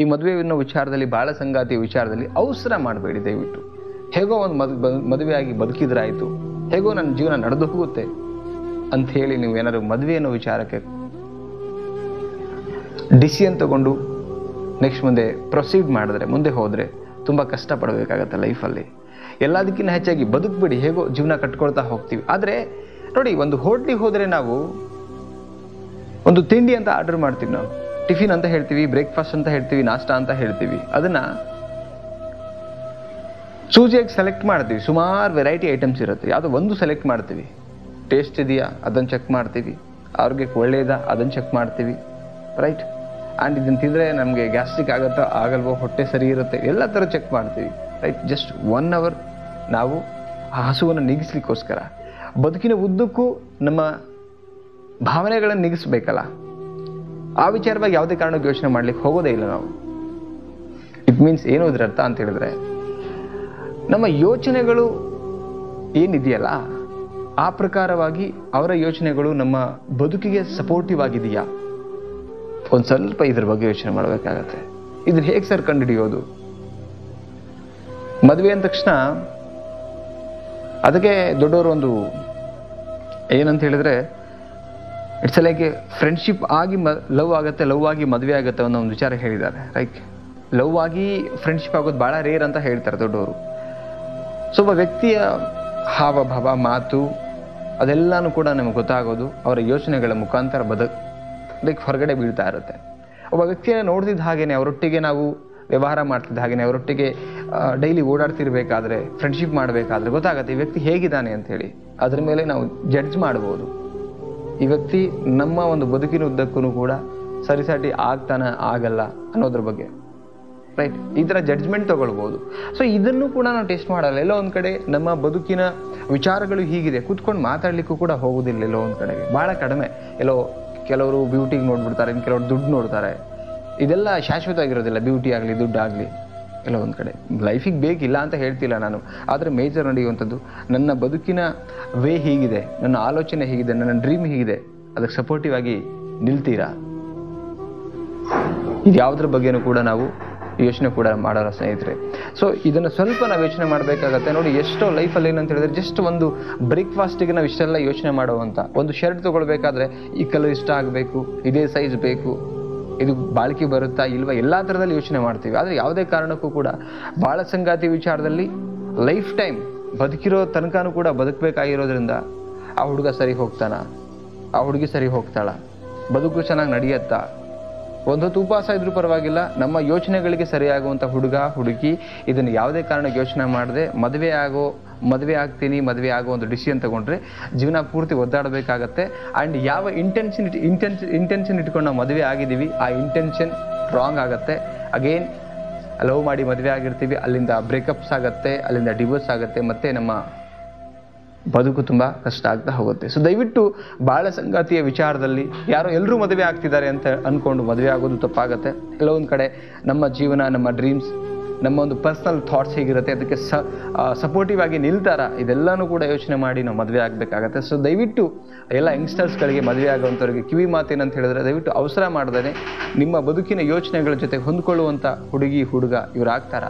ಈ ಮದುವೆ ಅನ್ನೋ ವಿಚಾರದಲ್ಲಿ, ಬಾಳ ಸಂಗಾತಿಯ ವಿಚಾರದಲ್ಲಿ ಅವಸರ ಮಾಡಬೇಡಿ ದಯವಿಟ್ಟು. ಹೇಗೋ ಒಂದು ಮದುವೆಯಾಗಿ ಬದುಕಿದ್ರಾಯಿತು, ಹೇಗೋ ನನ್ನ ಜೀವನ ನಡೆದು ಹೋಗುತ್ತೆ ಅಂತ ಹೇಳಿ ನೀವು ಏನಾದ್ರು ಮದುವೆ ಅನ್ನೋ ವಿಚಾರಕ್ಕೆ ಡಿಸಿಷನ್ ತಗೊಂಡು ನೆಕ್ಸ್ಟ್ ಮುಂದೆ ಪ್ರೊಸೀಡ್ ಮಾಡಿದ್ರೆ, ಮುಂದೆ ಹೋದರೆ ತುಂಬ ಕಷ್ಟಪಡಬೇಕಾಗತ್ತೆ ಲೈಫಲ್ಲಿ. ಎಲ್ಲದಕ್ಕಿಂತ ಹೆಚ್ಚಾಗಿ ಬದುಕ್ಬಿಡಿ, ಹೇಗೋ ಜೀವನ ಕಟ್ಕೊಳ್ತಾ ಹೋಗ್ತೀವಿ. ಆದರೆ ನೋಡಿ, ಒಂದು ಹೋಟ್ಲಿಗೆ ಹೋದರೆ ನಾವು ಒಂದು ತಿಂಡಿ ಅಂತ ಆರ್ಡರ್ ಮಾಡ್ತೀವಿ, ನಾವು ಟಿಫಿನ್ ಅಂತ ಹೇಳ್ತೀವಿ, ಬ್ರೇಕ್ಫಾಸ್ಟ್ ಅಂತ ಹೇಳ್ತೀವಿ, ನಾಷ್ಟ ಅಂತ ಹೇಳ್ತೀವಿ. ಅದನ್ನು ಚೂಸಿಯಾಗಿ ಸೆಲೆಕ್ಟ್ ಮಾಡ್ತೀವಿ. ಸುಮಾರು ವೆರೈಟಿ ಐಟಮ್ಸ್ ಇರುತ್ತೆ, ಯಾವುದೋ ಒಂದು ಸೆಲೆಕ್ಟ್ ಮಾಡ್ತೀವಿ. ಟೇಸ್ಟ್ ಇದೆಯಾ ಅದನ್ನು ಚೆಕ್ ಮಾಡ್ತೀವಿ, ಆರೋಗ್ಯಕ್ಕೆ ಒಳ್ಳೆಯದಾ ಅದನ್ನು ಚೆಕ್ ಮಾಡ್ತೀವಿ, ರೈಟ್. ಆ್ಯಂಡ್ ಇದನ್ನು ತಿಂದರೆ ನಮಗೆ ಗ್ಯಾಸ್ಟ್ರಿಕ್ ಆಗುತ್ತೋ ಆಗಲ್ವೋ, ಹೊಟ್ಟೆ ಸರಿ ಇರುತ್ತೆ, ಎಲ್ಲ ಥರ ಚೆಕ್ ಮಾಡ್ತೀವಿ, ರೈಟ್. ಜಸ್ಟ್ 1 hour ನಾವು ಆ ಹಸುವನ್ನು ನೀಗಿಸ್ಲಿಕ್ಕೋಸ್ಕರ ಬದುಕಿನ ಉದ್ದಕ್ಕೂ ನಮ್ಮ ಭಾವನೆಗಳನ್ನು ನೀಗಿಸ್ಬೇಕಲ್ಲ, ಆ ವಿಚಾರವಾಗಿ ಯಾವುದೇ ಕಾರಣಕ್ಕೆ ಯೋಚನೆ ಮಾಡ್ಲಿಕ್ಕೆ ಹೋಗೋದೇ ಇಲ್ಲ ನಾವು. ಇಟ್ ಮೀನ್ಸ್ ಏನು ಇದ್ರ ಅರ್ಥ ಅಂತ ಹೇಳಿದ್ರೆ, ನಮ್ಮ ಯೋಚನೆಗಳು ಏನಿದೆಯಲ್ಲ ಆ ಪ್ರಕಾರವಾಗಿ ಅವರ ಯೋಚನೆಗಳು ನಮ್ಮ ಬದುಕಿಗೆ ಸಪೋರ್ಟಿವ್ ಆಗಿದೆಯಾ, ಒಂದು ಸ್ವಲ್ಪ ಇದ್ರ ಬಗ್ಗೆ ಯೋಚನೆ ಮಾಡಬೇಕಾಗತ್ತೆ. ಇದನ್ನ ಹೇಗೆ ಸರ್ ಕಂಡುಹಿಡಿಯೋದು? ಮದುವೆ ಅಂದ ತಕ್ಷಣ ಅದಕ್ಕೆ ದೊಡ್ಡವರು ಒಂದು ಏನಂತ ಹೇಳಿದ್ರೆ, ಇಟ್ಸ್ ಲೈಕ್ ಫ್ರೆಂಡ್ಶಿಪ್ ಆಗಿ ಲವ್ ಆಗುತ್ತೆ, ಲವ್ ಆಗಿ ಮದುವೆ ಆಗುತ್ತೆ ಅನ್ನೋ ಒಂದು ವಿಚಾರ ಹೇಳಿದ್ದಾರೆ, ರೈಟ್. ಲವ್ ಆಗಿ ಫ್ರೆಂಡ್ಶಿಪ್ ಆಗೋದು ಭಾಳ ರೇರ್ ಅಂತ ಹೇಳ್ತಾರೆ ದೊಡ್ಡವರು. ಸೊ ಒಬ್ಬ ವ್ಯಕ್ತಿಯ ಹಾವಭಾವ, ಮಾತು ಅದೆಲ್ಲನೂ ಕೂಡ ನಮಗೆ ಗೊತ್ತಾಗೋದು ಅವರ ಯೋಚನೆಗಳ ಮುಖಾಂತರ ಲೈಕ್ ಹೊರಗಡೆ ಬೀಳ್ತಾ ಇರುತ್ತೆ. ಒಬ್ಬ ವ್ಯಕ್ತಿಯನ್ನು ನೋಡ್ತಿದ್ದ ಹಾಗೇನೆ, ಅವರೊಟ್ಟಿಗೆ ನಾವು ವ್ಯವಹಾರ ಮಾಡ್ತಿದ್ದ ಹಾಗೇನೆ, ಅವರೊಟ್ಟಿಗೆ ಡೈಲಿ ಓಡಾಡ್ತಿರ್ಬೇಕಾದ್ರೆ, ಫ್ರೆಂಡ್ಶಿಪ್ ಮಾಡಬೇಕಾದ್ರೆ ಗೊತ್ತಾಗುತ್ತೆ ಈ ವ್ಯಕ್ತಿ ಹೇಗಿದ್ದಾನೆ ಅಂಥೇಳಿ. ಅದ್ರ ಮೇಲೆ ನಾವು ಜಡ್ಜ್ ಮಾಡ್ಬೋದು, ಈ ವ್ಯಕ್ತಿ ನಮ್ಮ ಒಂದು ಬದುಕಿನ ಉದ್ದಕ್ಕೂ ಕೂಡ ಸರಿಸಾಟಿ ಆಗ್ತಾನ ಆಗಲ್ಲ ಅನ್ನೋದ್ರ ಬಗ್ಗೆ, ರೈಟ್. ಈ ಥರ ಜಡ್ಜ್ಮೆಂಟ್ ತೊಗೊಳ್ಬೋದು. ಸೊ ಇದನ್ನು ಕೂಡ ನಾವು ಟೆಸ್ಟ್ ಮಾಡಲ್ಲ. ಎಲ್ಲೋ ಒಂದು ಕಡೆ ನಮ್ಮ ಬದುಕಿನ ವಿಚಾರಗಳು ಹೀಗಿದೆ, ಕೂತ್ಕೊಂಡು ಮಾತಾಡಲಿಕ್ಕೂ ಕೂಡ ಹೋಗೋದಿಲ್ಲ ಎಲ್ಲೋ ಒಂದು ಕಡೆಗೆ, ಭಾಳ ಕಡಿಮೆ. ಕೆಲವರು ಬ್ಯೂಟಿಗೆ ನೋಡ್ಬಿಡ್ತಾರೆ, ಇನ್ನು ಕೆಲವರು ದುಡ್ಡು ನೋಡ್ತಾರೆ. ಇದೆಲ್ಲ ಶಾಶ್ವತ ಆಗಿರೋದಿಲ್ಲ, ಬ್ಯೂಟಿ ಆಗಲಿ ದುಡ್ಡು ಆಗಲಿ. ಎಲ್ಲೋ ಒಂದು ಕಡೆ ಲೈಫಿಗೆ ಬೇಕಿಲ್ಲ ಅಂತ ಹೇಳ್ತಿಲ್ಲ ನಾನು, ಆದರೆ ಮೇಜರ್ ನಡೆಯುವಂಥದ್ದು ನನ್ನ ಬದುಕಿನ ವೇ ಹೀಗಿದೆ, ನನ್ನ ಆಲೋಚನೆ ಹೀಗಿದೆ, ನನ್ನ ಡ್ರೀಮ್ ಹೀಗಿದೆ, ಅದಕ್ಕೆ ಸಪೋರ್ಟಿವ್ ಆಗಿ ನಿಲ್ತೀರಾ? ಇದು ಯಾವುದ್ರ ಬಗ್ಗೆನೂ ಕೂಡ ನಾವು ಯೋಚನೆ ಕೂಡ ಮಾಡೋಲ್ಲ ಸ್ನೇಹಿತರೆ. ಸೊ ಇದನ್ನು ಸ್ವಲ್ಪ ನಾವು ಯೋಚನೆ ಮಾಡಬೇಕಾಗತ್ತೆ. ನೋಡಿ, ಎಷ್ಟೋ ಲೈಫಲ್ಲಿ ಏನಂತ ಹೇಳಿದ್ರೆ, ಜಸ್ಟ್ ಒಂದು ಬ್ರೇಕ್ಫಾಸ್ಟಿಗೆ ನಾವು ಇಷ್ಟೆಲ್ಲ ಯೋಚನೆ ಮಾಡುವಂಥ ಒಂದು ಶರ್ಟ್ ತೊಗೊಳ್ಬೇಕಾದ್ರೆ ಈ ಕಲರ್ ಇಷ್ಟ ಆಗಬೇಕು, ಇದೇ ಸೈಜ್ ಬೇಕು, ಇದು ಬಾಳಿಕೆ ಬರುತ್ತಾ ಇಲ್ವಾ, ಎಲ್ಲ ಥರದಲ್ಲಿ ಯೋಚನೆ ಮಾಡ್ತೀವಿ. ಆದರೆ ಯಾವುದೇ ಕಾರಣಕ್ಕೂ ಕೂಡ ಬಾಳ ಸಂಗಾತಿ ವಿಚಾರದಲ್ಲಿ ಲೈಫ್ ಟೈಮ್ ಬದುಕಿರೋ ತನಕನೂ ಕೂಡ ಬದುಕಬೇಕಾಗಿರೋದ್ರಿಂದ ಆ ಹುಡುಗ ಸರಿ ಹೋಗ್ತಾನ, ಆ ಹುಡುಗಿ ಸರಿ ಹೋಗ್ತಾಳ, ಬದುಕು ಚೆನ್ನಾಗಿ ನಡೆಯುತ್ತಾ, ಒಂದೊತ್ತು ಉಪವಾಸ ಇದ್ರೂ ಪರವಾಗಿಲ್ಲ, ನಮ್ಮ ಯೋಚನೆಗಳಿಗೆ ಸರಿಯಾಗುವಂಥ ಹುಡುಗ ಹುಡುಗಿ ಇದನ್ನು ಯಾವುದೇ ಕಾರಣಕ್ಕೆ ಯೋಚನೆ ಮಾಡದೆ ಮದುವೆ ಆಗೋ ಒಂದು ಡಿಸಿಷನ್ ತಗೊಂಡ್ರೆ ಜೀವನ ಪೂರ್ತಿ ಒದ್ದಾಡಬೇಕಾಗತ್ತೆ. ಆ್ಯಂಡ್ ಯಾವ ಇಂಟೆನ್ಷನ್ ಇಟ್ಕೊಂಡು ನಾವು ಮದುವೆ ಆಗಿದ್ದೀವಿ, ಆ ಇಂಟೆನ್ಷನ್ ರಾಂಗ್ ಆಗುತ್ತೆ. ಅಗೇನ್ ಲವ್ ಮಾಡಿ ಮದುವೆ ಆಗಿರ್ತೀವಿ, ಅಲ್ಲಿಂದ ಬ್ರೇಕಪ್ಸ್ ಆಗುತ್ತೆ, ಅಲ್ಲಿಂದ ಡಿವೋರ್ಸ್ ಆಗುತ್ತೆ, ಮತ್ತು ನಮ್ಮ ಬದುಕು ತುಂಬ ಕಷ್ಟ ಆಗ್ತಾ ಹೋಗುತ್ತೆ. ಸೊ ದಯವಿಟ್ಟು ಬಾಳ ಸಂಗಾತಿಯ ವಿಚಾರದಲ್ಲಿ ಎಲ್ಲರೂ ಮದುವೆ ಆಗ್ತಿದ್ದಾರೆ ಅಂತ ಅಂದ್ಕೊಂಡು ಮದುವೆ ಆಗೋದು ತಪ್ಪಾಗತ್ತೆ. ಎಲ್ಲೋ ಒಂದು ಕಡೆ ನಮ್ಮ ಜೀವನ, ನಮ್ಮ ಡ್ರೀಮ್ಸ್, ನಮ್ಮ ಒಂದು ಪರ್ಸ್ನಲ್ ಥಾಟ್ಸ್ ಹೇಗಿರುತ್ತೆ, ಅದಕ್ಕೆ ಸಪೋರ್ಟಿವ್ ಆಗಿ ನಿಲ್ತಾರ, ಇದೆಲ್ಲನೂ ಕೂಡ ಯೋಚನೆ ಮಾಡಿ ನಾವು ಮದುವೆ ಆಗಬೇಕಾಗತ್ತೆ. ಸೊ ದಯವಿಟ್ಟು ಎಲ್ಲ ಯಂಗ್ಸ್ಟರ್ಸ್ಗಳಿಗೆ, ಮದುವೆ ಆಗೋವಂಥವ್ರಿಗೆ ಕಿವಿ ಮಾತೇನಂತ ಹೇಳಿದ್ರೆ, ದಯವಿಟ್ಟು ಅವಸರ ಮಾಡ್ದೇ ನಿಮ್ಮ ಬದುಕಿನ ಯೋಚನೆಗಳ ಜೊತೆ ಹೊಂದ್ಕೊಳ್ಳುವಂಥ ಹುಡುಗಿ ಹುಡುಗ ಇವ್ರು ಆಗ್ತಾರ,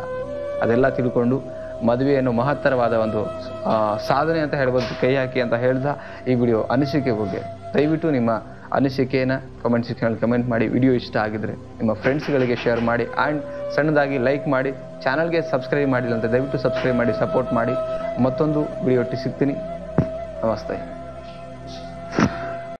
ಅದೆಲ್ಲ ತಿಳ್ಕೊಂಡು ಮದುವೆಯನ್ನು ಮಹತ್ತರವಾದ ಒಂದು ಸಾಧನೆ ಅಂತ ಹೇಳ್ಬೋದು, ಕೈ ಹಾಕಿ ಅಂತ ಹೇಳ್ದ ಈ ವಿಡಿಯೋ ಅನಿಸಿಕೆ ಬಗ್ಗೆ ದಯವಿಟ್ಟು ನಿಮ್ಮ ಅನಿಸಿಕೆಯನ್ನು ಕಮೆಂಟ್ ಸೆಕ್ಷನಲ್ಲಿ ಕಮೆಂಟ್ ಮಾಡಿ. ವಿಡಿಯೋ ಇಷ್ಟ ಆಗಿದ್ರೆ ನಿಮ್ಮ ಫ್ರೆಂಡ್ಸ್ಗಳಿಗೆ ಶೇರ್ ಮಾಡಿ, ಆ್ಯಂಡ್ ಸಣ್ಣದಾಗಿ ಲೈಕ್ ಮಾಡಿ. ಚಾನಲ್ಗೆ ಸಬ್ಸ್ಕ್ರೈಬ್ ಮಾಡಿಲ್ಲ ಅಂತ ದಯವಿಟ್ಟು ಸಬ್ಸ್ಕ್ರೈಬ್ ಮಾಡಿ, ಸಪೋರ್ಟ್ ಮಾಡಿ. ಮತ್ತೊಂದು ವಿಡಿಯೋ ಒಟ್ಟಿಗೆ ಸಿಗ್ತೀನಿ. ನಮಸ್ತೆ.